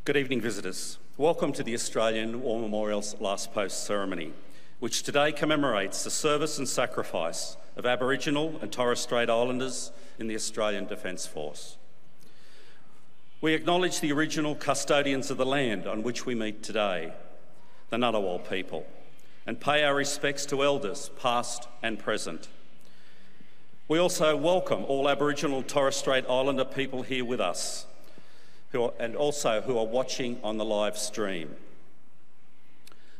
Good evening, visitors. Welcome to the Australian War Memorial's Last Post ceremony, which today commemorates the service and sacrifice of Aboriginal and Torres Strait Islanders in the Australian Defence Force. We acknowledge the original custodians of the land on which we meet today, the Ngunnawal people, and pay our respects to elders past and present. We also welcome all Aboriginal and Torres Strait Islander people here with us, who are watching on the live stream.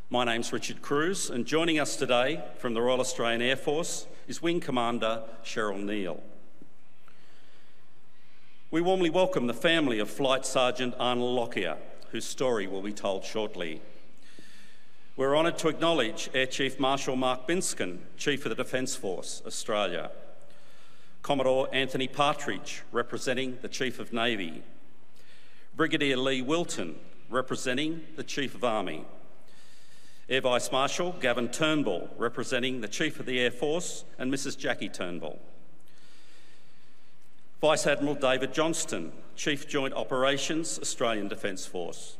My name's Richard Cruz, and joining us today from the Royal Australian Air Force is Wing Commander Cheryl Neal. We warmly welcome the family of Flight Sergeant Arnold Lakia, whose story will be told shortly. We're honoured to acknowledge Air Chief Marshal Mark Binskin, Chief of the Defence Force, Australia, Commodore Anthony Partridge, representing the Chief of Navy, Brigadier Lee Wilton, representing the Chief of Army, Air Vice Marshal Gavin Turnbull, representing the Chief of the Air Force and Mrs Jackie Turnbull, Vice Admiral David Johnston, Chief Joint Operations, Australian Defence Force,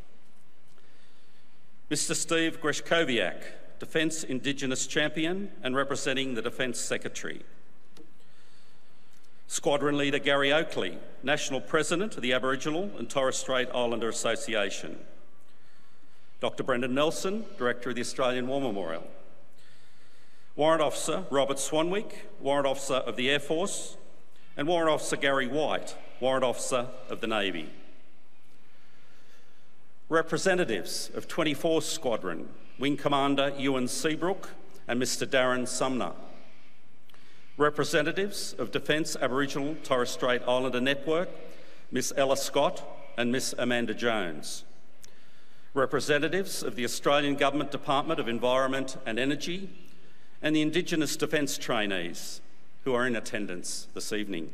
Mr Steve Greshkoviak, Defence Indigenous Champion and representing the Defence Secretary, Squadron Leader Gary Oakley, National President of the Aboriginal and Torres Strait Islander Association, Dr Brendan Nelson, Director of the Australian War Memorial, Warrant Officer Robert Swanwick, Warrant Officer of the Air Force, and Warrant Officer Gary White, Warrant Officer of the Navy. Representatives of 24th Squadron, Wing Commander Ewan Seabrook and Mr Darren Sumner. Representatives of Defence Aboriginal Torres Strait Islander Network, Miss Ella Scott and Miss Amanda Jones. Representatives of the Australian Government Department of Environment and Energy and the Indigenous Defence trainees who are in attendance this evening.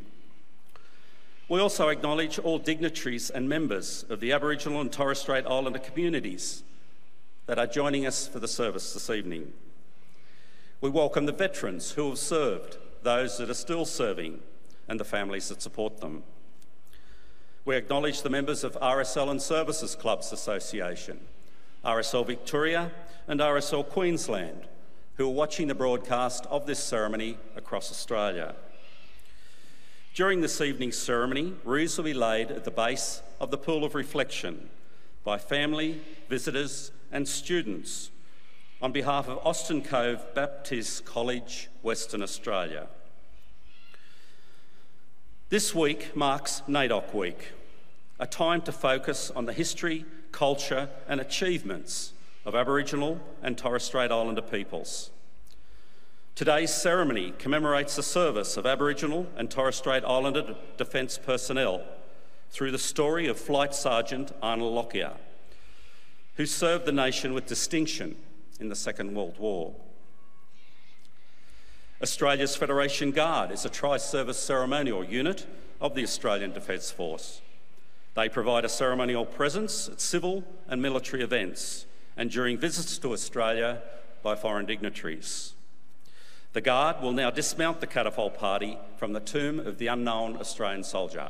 We also acknowledge all dignitaries and members of the Aboriginal and Torres Strait Islander communities that are joining us for the service this evening. We welcome the veterans who have served, those that are still serving, and the families that support them. We acknowledge the members of RSL and Services Clubs Association, RSL Victoria and RSL Queensland, who are watching the broadcast of this ceremony across Australia. During this evening's ceremony, wreaths will be laid at the base of the Pool of Reflection by family, visitors and students on behalf of Austin Cove Baptist College, Western Australia. This week marks NAIDOC Week, a time to focus on the history, culture and achievements of Aboriginal and Torres Strait Islander peoples. Today's ceremony commemorates the service of Aboriginal and Torres Strait Islander Defence personnel through the story of Flight Sergeant Arnold Lakia, who served the nation with distinction in the Second World War. Australia's Federation Guard is a tri-service ceremonial unit of the Australian Defence Force. They provide a ceremonial presence at civil and military events and during visits to Australia by foreign dignitaries. The Guard will now dismount the catapult party from the tomb of the unknown Australian soldier.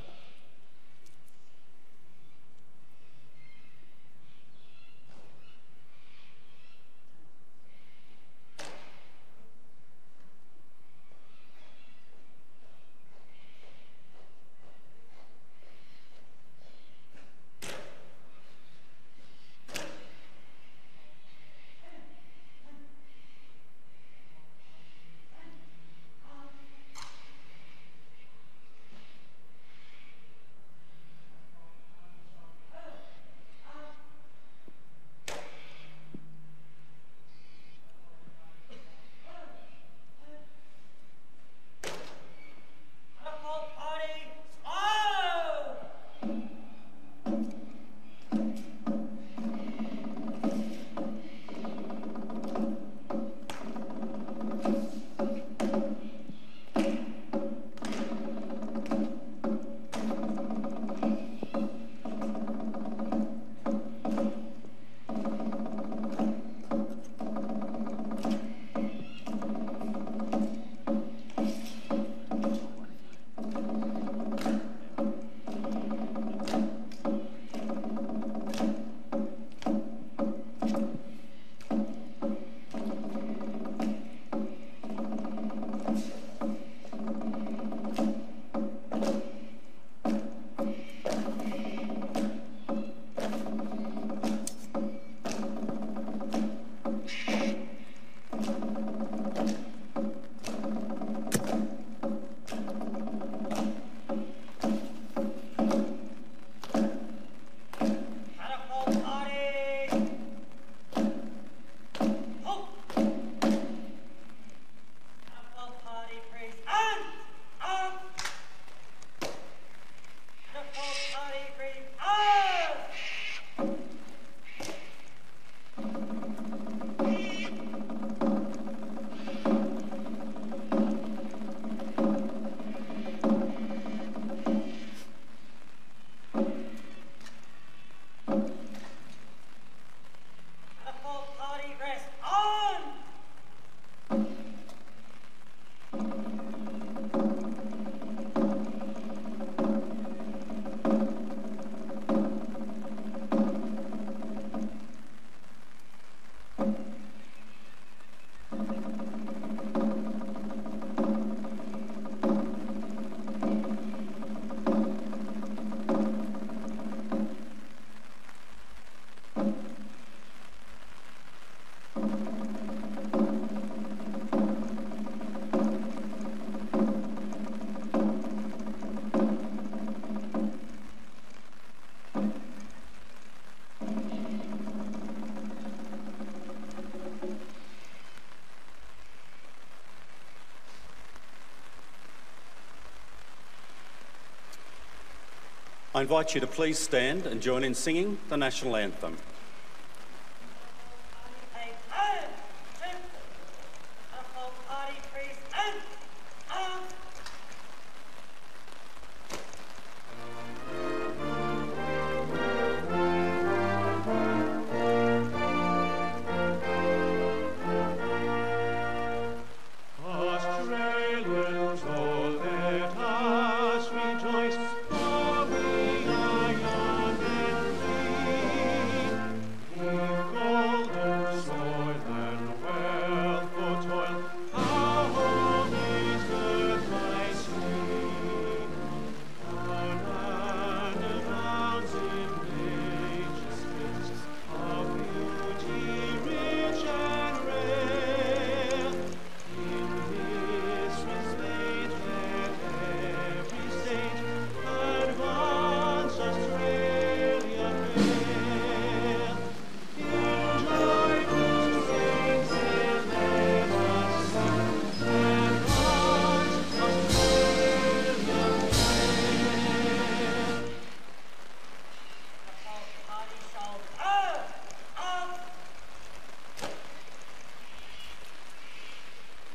I invite you to please stand and join in singing the national anthem.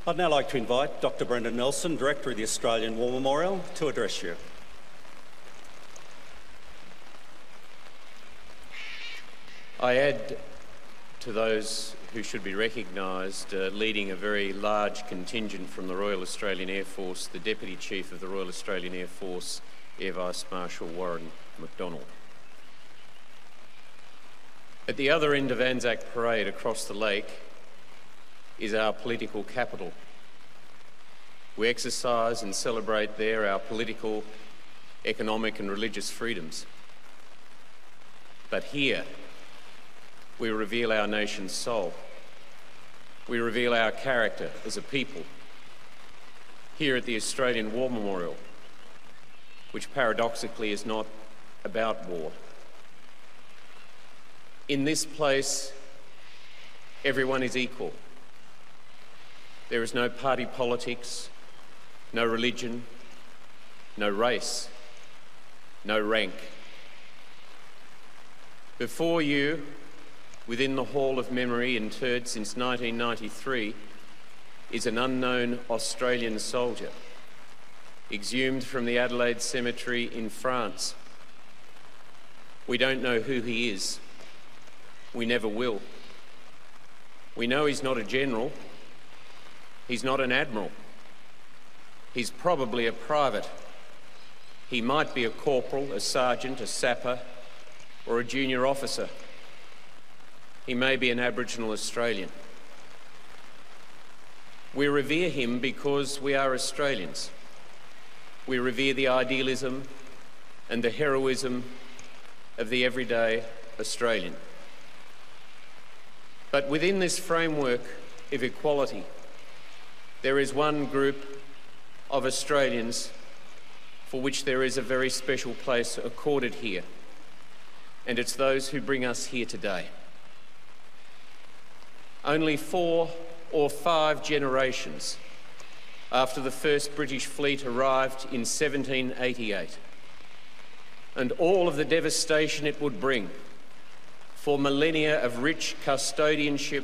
I'd now like to invite Dr. Brendan Nelson, Director of the Australian War Memorial, to address you. I add to those who should be recognised, leading a very large contingent from the Royal Australian Air Force, the Deputy Chief of the Royal Australian Air Force, Air Vice Marshal Warren McDonnell. At the other end of Anzac Parade across the lake is our political capital. We exercise and celebrate there our political, economic and religious freedoms. But here, we reveal our nation's soul. We reveal our character as a people. Here at the Australian War Memorial, which paradoxically is not about war. In this place, everyone is equal. There is no party politics, no religion, no race, no rank. Before you, within the Hall of Memory, interred since 1993, is an unknown Australian soldier, exhumed from the Adelaide Cemetery in France. We don't know who he is. We never will. We know he's not a general. He's not an admiral. He's probably a private. He might be a corporal, a sergeant, a sapper, or a junior officer. He may be an Aboriginal Australian. We revere him because we are Australians. We revere the idealism and the heroism of the everyday Australian. But within this framework of equality, there is one group of Australians for which there is a very special place accorded here, and it's those who bring us here today. Only 4 or 5 generations after the first British fleet arrived in 1788, and all of the devastation it would bring for millennia of rich custodianship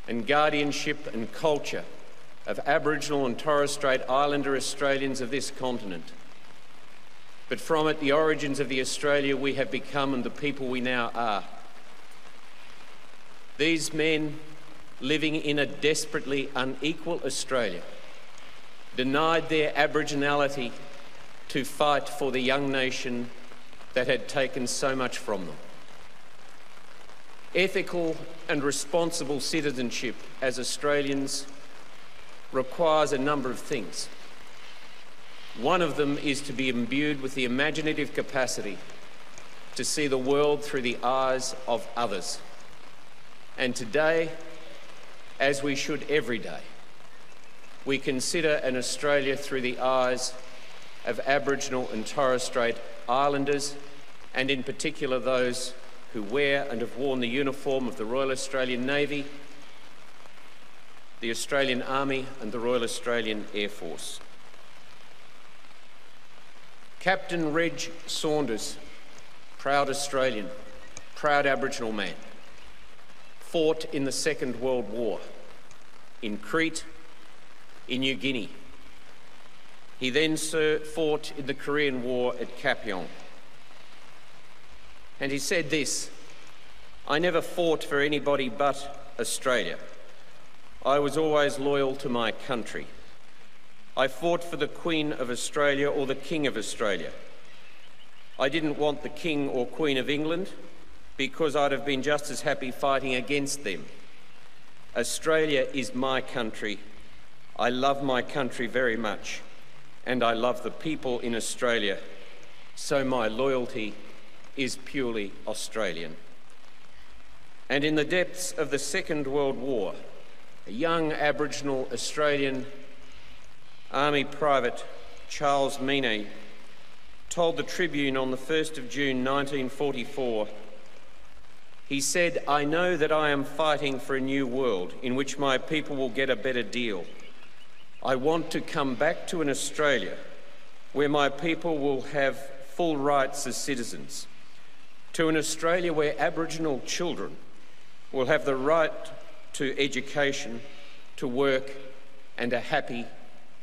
and guardianship and culture of Aboriginal and Torres Strait Islander Australians of this continent. But from it, the origins of the Australia we have become and the people we now are. These men living in a desperately unequal Australia denied their Aboriginality to fight for the young nation that had taken so much from them. Ethical and responsible citizenship as Australians requires a number of things. One of them is to be imbued with the imaginative capacity to see the world through the eyes of others. And today, as we should every day, we consider an Australia through the eyes of Aboriginal and Torres Strait Islanders, and in particular those who wear and have worn the uniform of the Royal Australian Navy, the Australian Army and the Royal Australian Air Force. Captain Reg Saunders, proud Australian, proud Aboriginal man, fought in the Second World War in Crete, in New Guinea. He then fought in the Korean War at Kapyong. And he said this: "I never fought for anybody but Australia. I was always loyal to my country. I fought for the Queen of Australia or the King of Australia. I didn't want the King or Queen of England because I'd have been just as happy fighting against them. Australia is my country. I love my country very much, and I love the people in Australia, so my loyalty is purely Australian." And in the depths of the Second World War, a young Aboriginal Australian Army Private Charles Meany told the Tribune on the 1st of June 1944, he said, "I know that I am fighting for a new world in which my people will get a better deal. I want to come back to an Australia where my people will have full rights as citizens, to an Australia where Aboriginal children will have the right to education, to work, and a happy,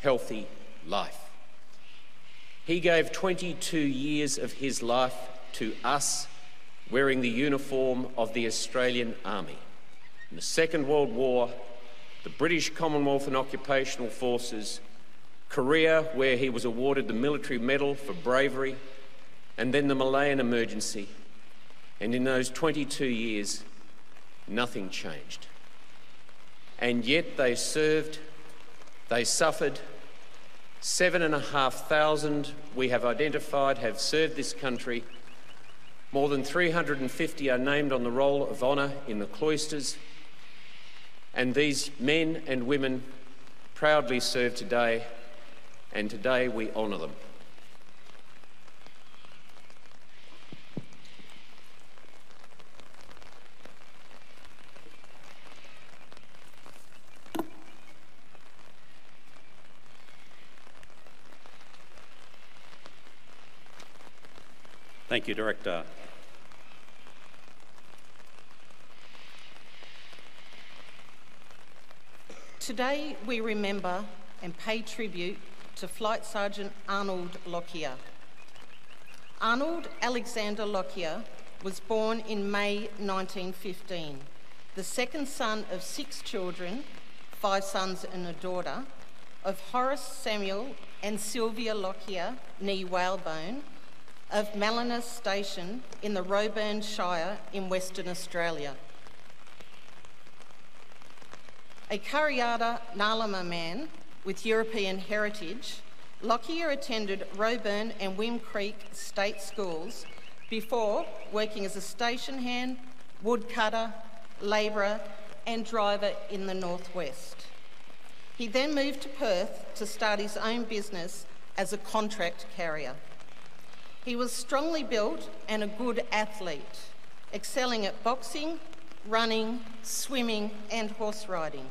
healthy life." He gave 22 years of his life to us, wearing the uniform of the Australian Army. In the Second World War, the British Commonwealth and Occupational Forces, Korea, where he was awarded the Military Medal for bravery, and then the Malayan emergency. And in those 22 years, nothing changed. And yet they served, they suffered. 7,500 we have identified have served this country. More than 350 are named on the Roll of Honour in the cloisters. And these men and women proudly serve today, and today we honour them. Thank you, Director. Today we remember and pay tribute to Flight Sergeant Arnold Lakia. Arnold Alexander Lakia was born in May 1915, the second son of 6 children, 5 sons and a daughter, of Horace Samuel and Sylvia Lakia, nee Whalebone, of Malinas Station in the Roebourne Shire in Western Australia. A Kariyarra Ngalama man with European heritage, Lakia attended Roebourne and Wim Creek state schools before working as a station hand, woodcutter, labourer and driver in the northwest. He then moved to Perth to start his own business as a contract carrier. He was strongly built and a good athlete, excelling at boxing, running, swimming and horse riding.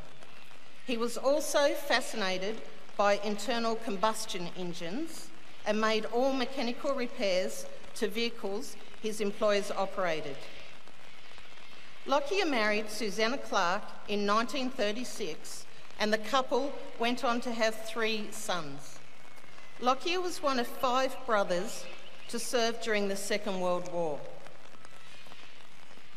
He was also fascinated by internal combustion engines and made all mechanical repairs to vehicles his employers operated. Lakia married Susanna Clark in 1936 and the couple went on to have 3 sons. Lakia was one of 5 brothers to serve during the Second World War.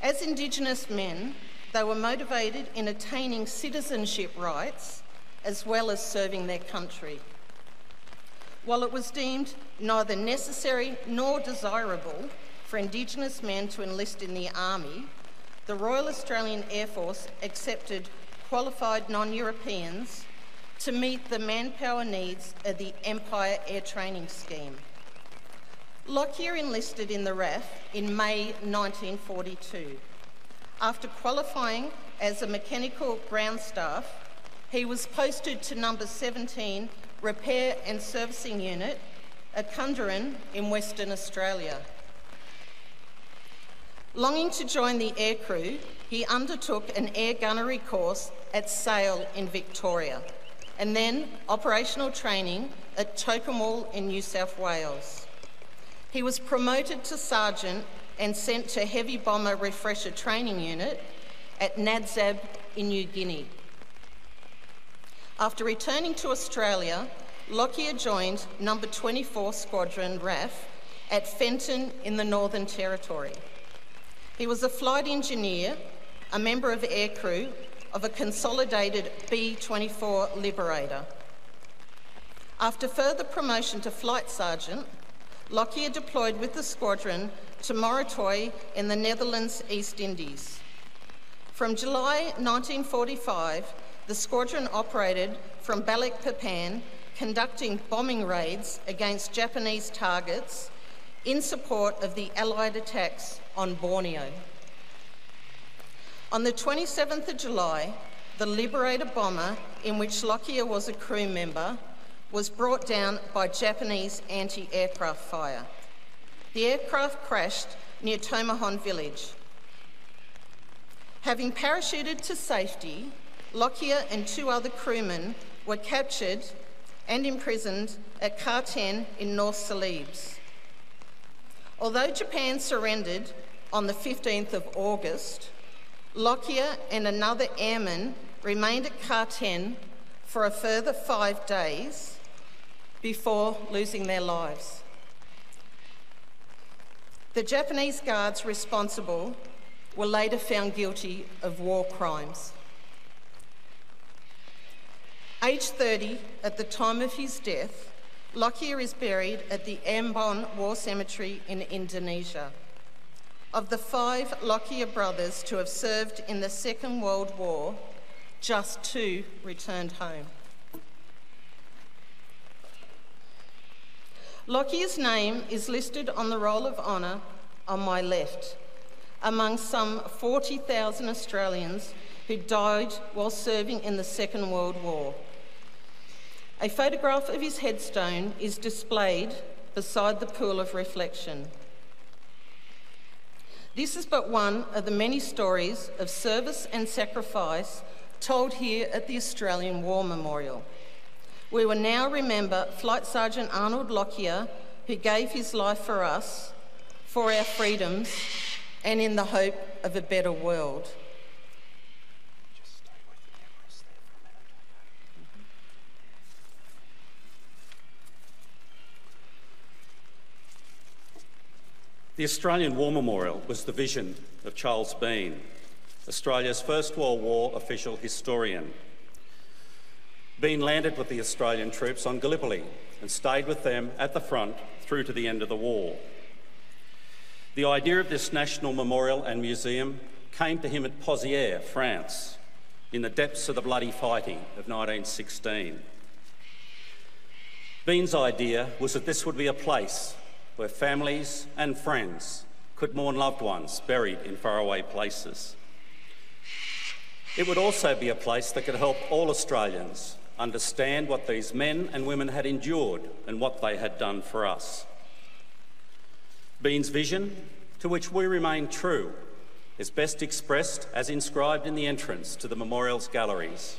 As Indigenous men, they were motivated in attaining citizenship rights as well as serving their country. While it was deemed neither necessary nor desirable for Indigenous men to enlist in the Army, the Royal Australian Air Force accepted qualified non-Europeans to meet the manpower needs of the Empire Air Training Scheme. Lakia enlisted in the RAF in May 1942. After qualifying as a mechanical ground staff, he was posted to number 17 Repair and Servicing Unit at Kundaran in Western Australia. Longing to join the aircrew, he undertook an air gunnery course at Sale in Victoria, and then operational training at Tocumwal in New South Wales. He was promoted to sergeant and sent to Heavy Bomber Refresher Training Unit at Nadzab in New Guinea. After returning to Australia, Lakia joined No. 24 Squadron RAF at Fenton in the Northern Territory. He was a flight engineer, a member of aircrew of a consolidated B-24 Liberator. After further promotion to flight sergeant, Lakia deployed with the squadron to Moratoy in the Netherlands East Indies. From July 1945, the squadron operated from Balikpapan, conducting bombing raids against Japanese targets in support of the Allied attacks on Borneo. On the 27th of July, the Liberator bomber, in which Lakia was a crew member, was brought down by Japanese anti-aircraft fire. The aircraft crashed near Tomahon village. Having parachuted to safety, Lakia and 2 other crewmen were captured and imprisoned at Khartoum in North Celebes. Although Japan surrendered on the 15th of August, Lakia and another airman remained at Khartoum for a further 5 days before losing their lives. The Japanese guards responsible were later found guilty of war crimes. Aged 30 at the time of his death, Lakia is buried at the Ambon War Cemetery in Indonesia. Of the 5 Lakia brothers to have served in the Second World War, just 2 returned home. Lakia's name is listed on the Roll of Honour on my left, among some 40,000 Australians who died while serving in the Second World War. A photograph of his headstone is displayed beside the pool of reflection. This is but one of the many stories of service and sacrifice told here at the Australian War Memorial. We will now remember Flight Sergeant Arnold Lakia, who gave his life for us, for our freedoms, and in the hope of a better world. The Australian War Memorial was the vision of Charles Bean, Australia's First World War official historian. Bean landed with the Australian troops on Gallipoli and stayed with them at the front through to the end of the war. The idea of this national memorial and museum came to him at Pozières, France, in the depths of the bloody fighting of 1916. Bean's idea was that this would be a place where families and friends could mourn loved ones buried in faraway places. It would also be a place that could help all Australians understand what these men and women had endured and what they had done for us. Bean's vision, to which we remain true, is best expressed as inscribed in the entrance to the memorial's galleries.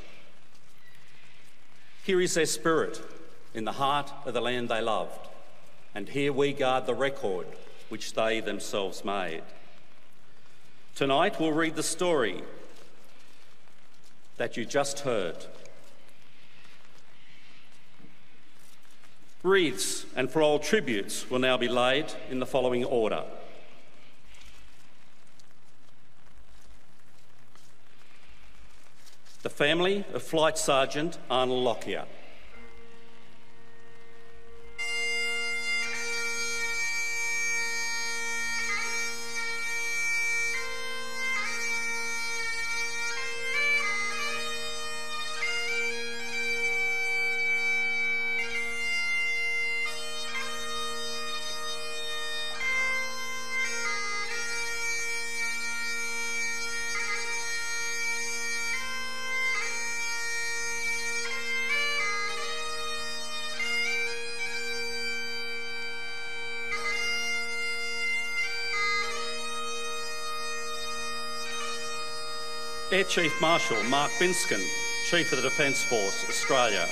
Here is their spirit in the heart of the land they loved, and here we guard the record which they themselves made. Tonight we'll read the story that you just heard. Wreaths and for all tributes will now be laid in the following order. The family of Flight Sergeant Arnold Lakia. Air Chief Marshal Mark Binskin, Chief of the Defence Force, Australia.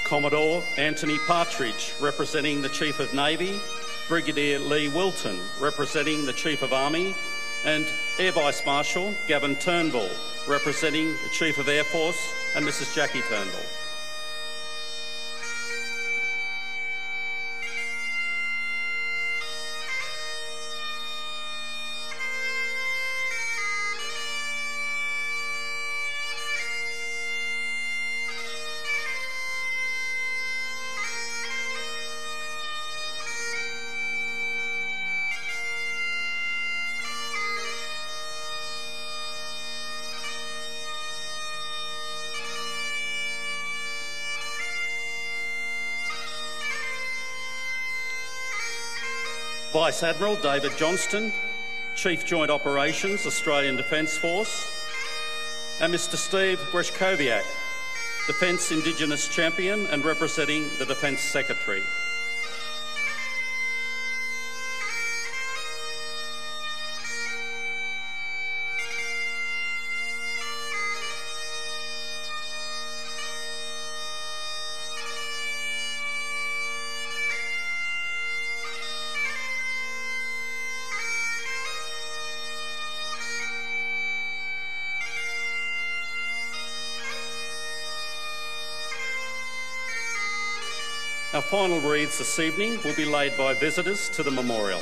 Commodore Anthony Partridge, representing the Chief of Navy, Brigadier Lee Wilton, representing the Chief of Army, and Air Vice Marshal Gavin Turnbull, representing the Chief of Air Force, and Mrs. Jackie Turnbull. Vice Admiral David Johnston, Chief Joint Operations, Australian Defence Force, and Mr. Steve Greshkoviak, Defence Indigenous Champion and representing the Defence Secretary. Our final wreaths this evening will be laid by visitors to the memorial.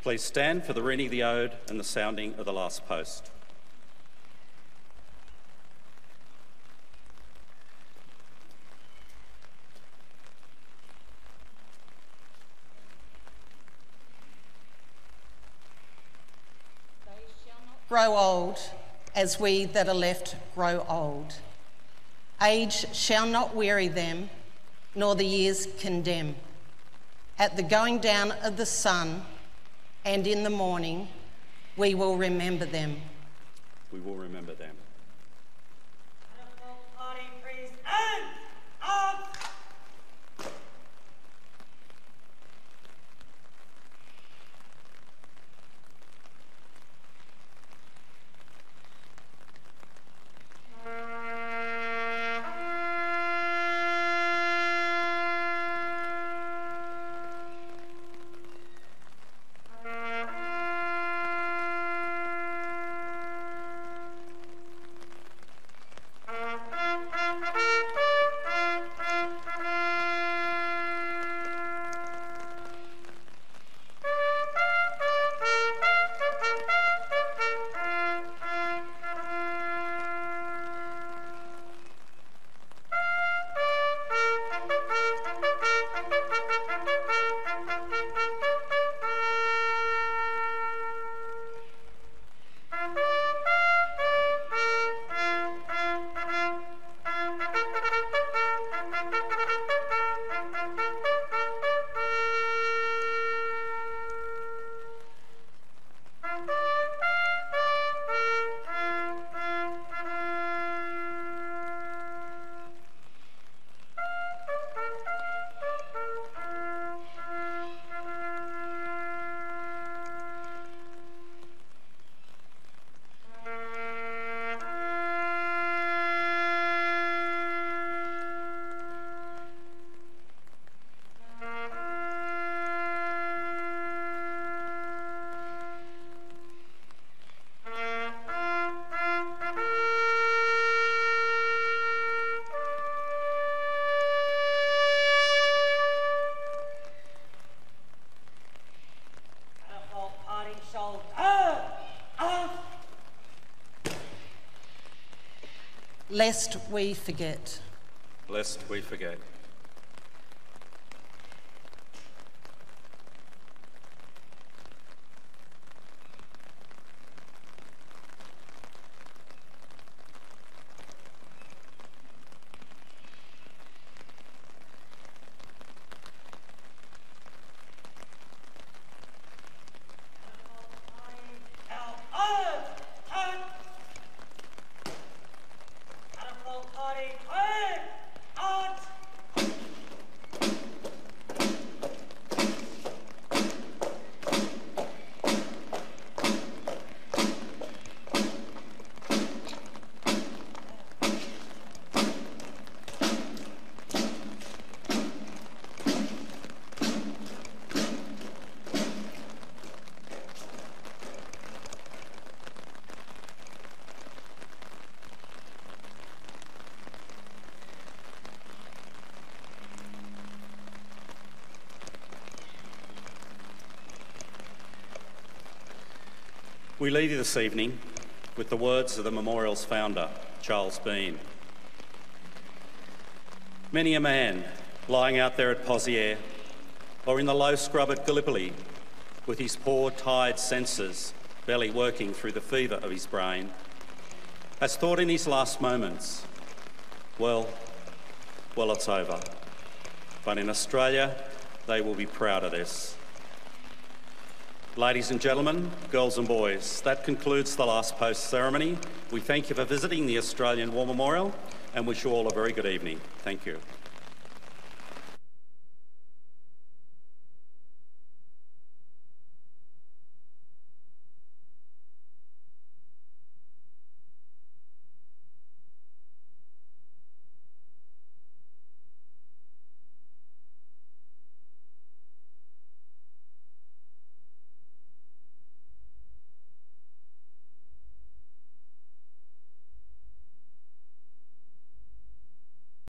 Please stand for the reading of the ode and the sounding of the last post. They shall not grow old as we that are left grow old. Age shall not weary them, nor the years condemn. At the going down of the sun and in the morning, we will remember them. We will remember them. lest we forget. Lest we forget. We leave you this evening with the words of the memorial's founder, Charles Bean. Many a man lying out there at Pozières or in the low scrub at Gallipoli with his poor, tired senses barely working through the fever of his brain has thought in his last moments, well, it's over. But in Australia, they will be proud of this. Ladies and gentlemen, girls and boys, that concludes the last post ceremony. We thank you for visiting the Australian War Memorial and wish you all a very good evening. Thank you.